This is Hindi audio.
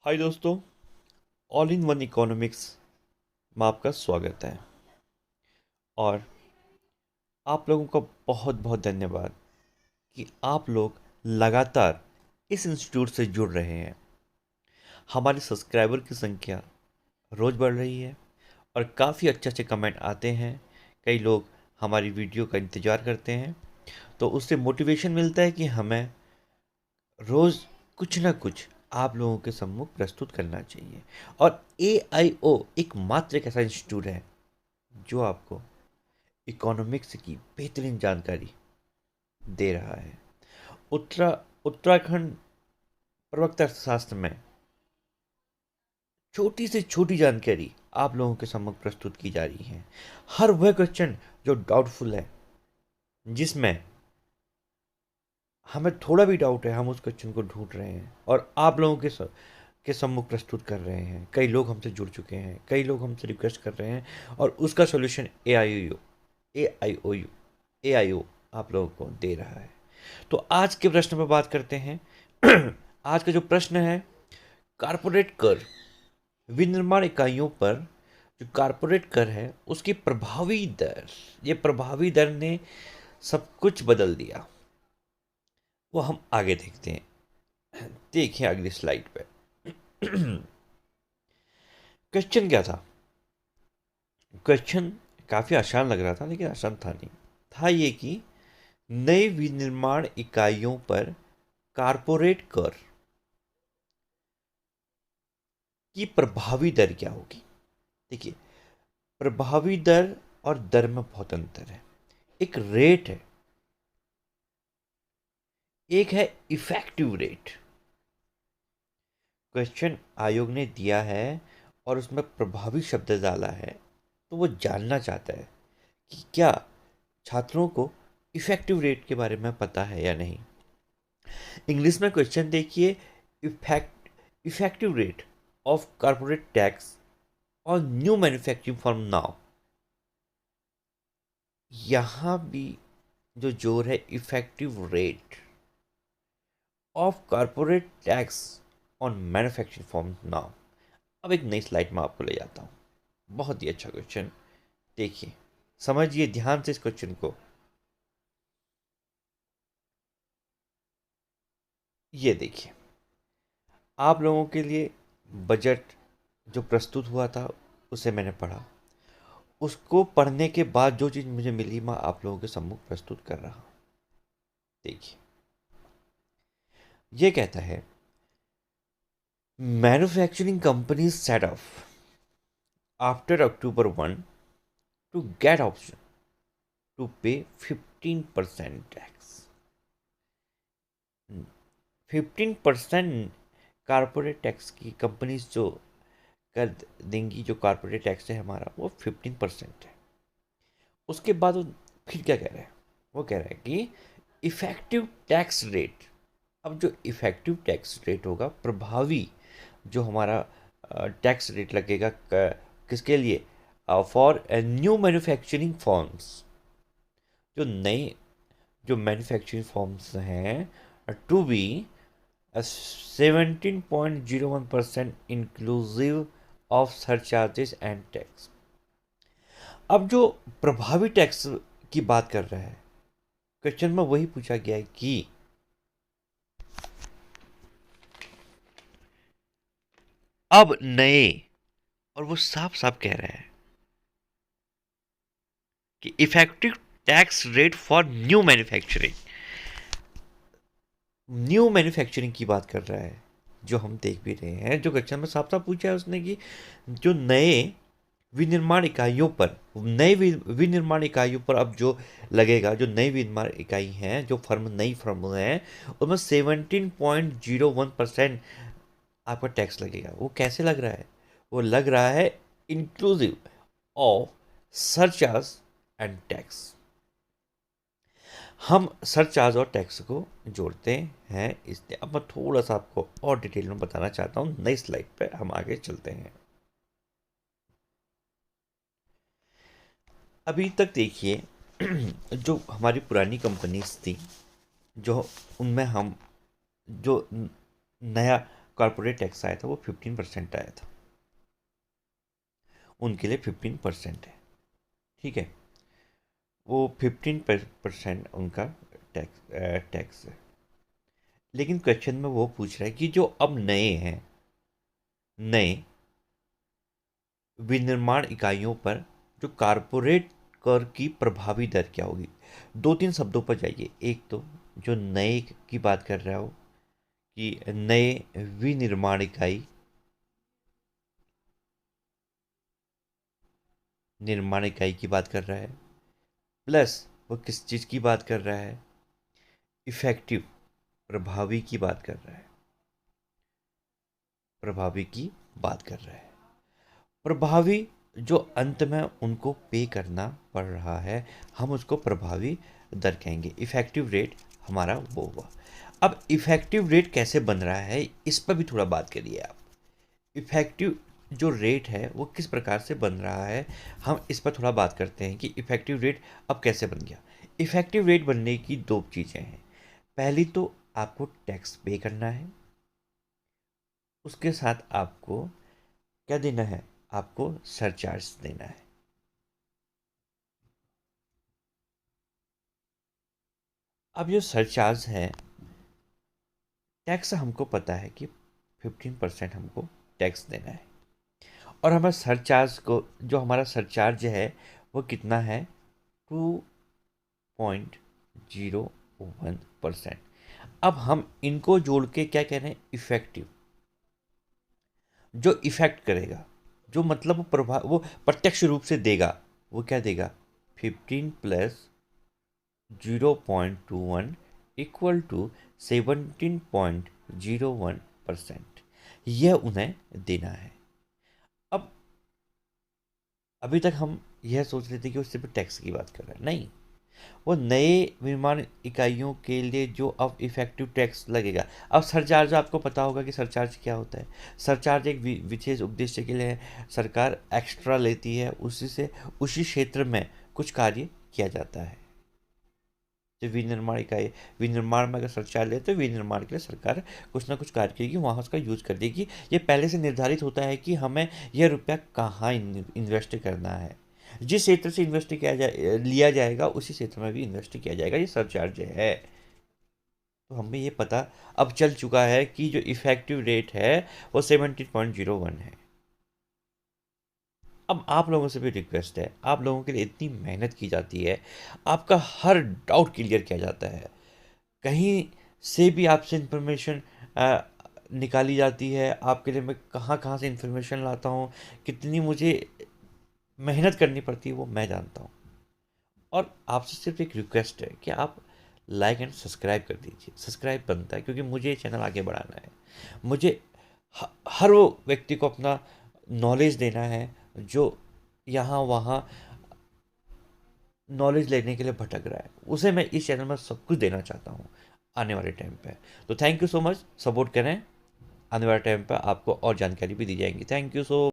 हाय दोस्तों, ऑल इन वन इकोनॉमिक्स में आपका स्वागत है। और आप लोगों का बहुत बहुत धन्यवाद कि आप लोग लगातार इस इंस्टीट्यूट से जुड़ रहे हैं। हमारे सब्सक्राइबर की संख्या रोज़ बढ़ रही है और काफ़ी अच्छे अच्छे कमेंट आते हैं। कई लोग हमारी वीडियो का इंतज़ार करते हैं, तो उससे मोटिवेशन मिलता है कि हमें रोज़ कुछ ना कुछ आप लोगों के सम्मुख प्रस्तुत करना चाहिए। और AIO एकमात्र एक ऐसा इंस्टीट्यूट है जो आपको इकोनॉमिक्स की बेहतरीन जानकारी दे रहा है। उत्तराखंड प्रवक्ता शास्त्र में छोटी से छोटी जानकारी आप लोगों के सम्मुख प्रस्तुत की जा रही है। हर वह क्वेश्चन जो डाउटफुल है, जिसमें हमें थोड़ा भी डाउट है, हम उस क्वेश्चन को ढूंढ रहे हैं और आप लोगों के सम्मुख प्रस्तुत कर रहे हैं। कई लोग हमसे जुड़ चुके हैं, कई लोग हमसे रिक्वेस्ट कर रहे हैं और उसका सॉल्यूशन ए आई ओ आप लोगों को दे रहा है। तो आज के प्रश्न पर बात करते हैं। आज का जो प्रश्न है, कारपोरेट कर, विनिर्माण इकाइयों पर जो कारपोरेट कर है उसकी प्रभावी दर, ये प्रभावी दर ने सब कुछ बदल दिया। वो हम आगे देखते हैं। देखिए अगली स्लाइड पे। क्वेश्चन क्या था? क्वेश्चन काफी आसान लग रहा था, लेकिन आसान था नहीं। था ये कि नए विनिर्माण इकाइयों पर कारपोरेट कर की प्रभावी दर क्या होगी। देखिए, प्रभावी दर और दर में बहुत अंतर है। एक रेट है, एक है इफेक्टिव रेट। क्वेश्चन आयोग ने दिया है और उसमें प्रभावी शब्द डाला है, तो वो जानना चाहता है कि क्या छात्रों को इफेक्टिव रेट के बारे में पता है या नहीं। इंग्लिश में क्वेश्चन देखिए, effective rate of corporate tax और न्यू मैन्युफैक्चरिंग फर्म नाउ। यहां भी जो जोर है, effective rate of corporate tax on manufacturing firm now. अब एक नई स्लाइड में आपको ले जाता हूं। बहुत ही अच्छा क्वेश्चन, देखिए, समझिए ध्यान से इस क्वेश्चन को। ये देखिए, आप लोगों के लिए बजट जो प्रस्तुत हुआ था उसे मैंने पढ़ा। उसको पढ़ने के बाद जो चीज़ मुझे मिली, मैं आप लोगों के सम्मुख प्रस्तुत कर रहा हूँ। देखिए, ये कहता है, manufacturing companies set of after October 1 to get option to pay 15% tax. 15% corporate tax की कंपनीज जो कर देंगी, जो कारपोरेट टैक्स है हमारा, वो 15% है। उसके बाद वो फिर क्या कह रहा है? वो कह रहा है कि इफेक्टिव टैक्स रेट। अब जो इफेक्टिव टैक्स रेट होगा, प्रभावी जो हमारा टैक्स रेट लगेगा, किसके लिए? फॉर न्यू मैन्युफैक्चरिंग फॉर्म्स, जो नए जो मैन्युफैक्चरिंग फॉर्म्स हैं, to be 17.01% inclusive of surcharges and tax. अब जो प्रभावी टैक्स की बात कर रहा है, क्वेश्चन में वही पूछा गया है कि अब नए, और वो साफ साफ कह रहा है कि effective tax rate for new manufacturing, new manufacturing की बात कर रहा है, जो हम देख भी रहे हैं। जो क्वेश्चन में साफ साफ पूछा है उसने कि जो नए विनिर्माण इकाइयों पर, विनिर्माण इकाइयों पर अब जो लगेगा, जो नई विनिर्माण इकाई हैं, जो नई फर्म हैं, उसमें 17.01% आपका टैक्स लगेगा। वो कैसे लग रहा है? वो लग रहा है inclusive of surcharge and tax. हम सरचार्ज और टैक्स को जोड़ते हैं। इसलिए अब मैं थोड़ा सा आपको और डिटेल में बताना चाहता हूँ। नई स्लाइड पे हम आगे चलते हैं। अभी तक देखिए, जो हमारी पुरानी कंपनीज थी, जो उनमें हम जो नया कॉर्पोरेट टैक्स आया था वो 15% आया था, उनके लिए 15% है। ठीक है, वो 15% उनका टैक्स है। लेकिन क्वेश्चन में वो पूछ रहा है कि जो अब नए हैं, नए विनिर्माण इकाइयों पर जो कारपोरेट कर की प्रभावी दर क्या होगी। दो तीन शब्दों पर जाइए। एक तो जो नए की बात कर रहा हो कि नए विनिर्माण इकाई, निर्माण इकाई की बात कर रहा है, प्लस वो किस चीज़ की बात कर रहा है, इफेक्टिव, प्रभावी की बात कर रहा है, प्रभावी की बात कर रहा है। प्रभावी जो अंत में उनको पे करना पड़ रहा है, हम उसको प्रभावी दर कहेंगे। इफेक्टिव रेट हमारा वो हुआ। अब इफेक्टिव रेट कैसे बन रहा है इस पर भी थोड़ा बात करिए आप। इफेक्टिव जो रेट है वो किस प्रकार से बन रहा है, हम इस पर थोड़ा बात करते हैं कि इफेक्टिव रेट अब कैसे बन गया। इफेक्टिव रेट बनने की दो चीज़ें हैं। पहली तो आपको टैक्स पे करना है, उसके साथ आपको क्या देना है, आपको सरचार्ज देना है। अब जो सरचार्ज है, टैक्स हमको पता है कि 15% हमको टैक्स देना है, और हमें सरचार्ज को, जो हमारा सरचार्ज है वो कितना है, 2.01%। अब हम इनको जोड़ के क्या कह रहे हैं, इफेक्टिव, जो इफेक्ट करेगा, जो मतलब वो प्रभाव, वो प्रत्यक्ष रूप से देगा, वो क्या देगा, 15 प्लस 0.21 इक्वल टू 17.01%, यह उन्हें देना है। अब अभी तक हम यह सोच रहे थे कि वो सिर्फ टैक्स की बात कर रहा है, नहीं, वो नए विनिर्माण इकाइयों के लिए जो अब इफेक्टिव टैक्स लगेगा। अब सरचार्ज, आपको पता होगा कि सरचार्ज क्या होता है। सरचार्ज एक विशेष उद्देश्य के लिए सरकार एक्स्ट्रा लेती है, उसी से उसी क्षेत्र में कुछ कार्य किया जाता है। जो विनिर्माण इकाई, विनिर्माण में अगर सरचार्ज ले तो विनिर्माण के लिए सरकार कुछ ना कुछ कार्य करेगी, वहाँ उसका यूज कर देगी। ये पहले से निर्धारित होता है कि हमें यह रुपया कहाँ इन्वेस्ट करना है। जिस क्षेत्र से इन्वेस्ट किया जाए, लिया जाएगा, उसी क्षेत्र में भी इन्वेस्ट किया जाएगा, ये सरचार्ज है। तो हमें ये पता अब चल चुका है कि जो इफेक्टिव रेट है वो 17.01 है। अब आप लोगों से भी रिक्वेस्ट है, आप लोगों के लिए इतनी मेहनत की जाती है, आपका हर डाउट क्लियर किया जाता है, कहीं से भी आपसे इंफॉर्मेशन निकाली जाती है, आपके लिए मैं कहाँ कहाँ से इंफॉर्मेशन लाता हूँ, कितनी मुझे मेहनत करनी पड़ती है, वो मैं जानता हूँ। और आपसे सिर्फ एक रिक्वेस्ट है कि आप लाइक एंड सब्सक्राइब कर दीजिए। सब्सक्राइब बनता है क्योंकि मुझे ये चैनल आगे बढ़ाना है। मुझे हर वो व्यक्ति को अपना नॉलेज देना है जो यहाँ वहाँ नॉलेज लेने के लिए भटक रहा है, उसे मैं इस चैनल में सब कुछ देना चाहता हूँ आने वाले टाइम पे। तो thank you so much, support करें, आने वाले टाइम पे आपको और जानकारी भी दी जाएंगी। Thank you so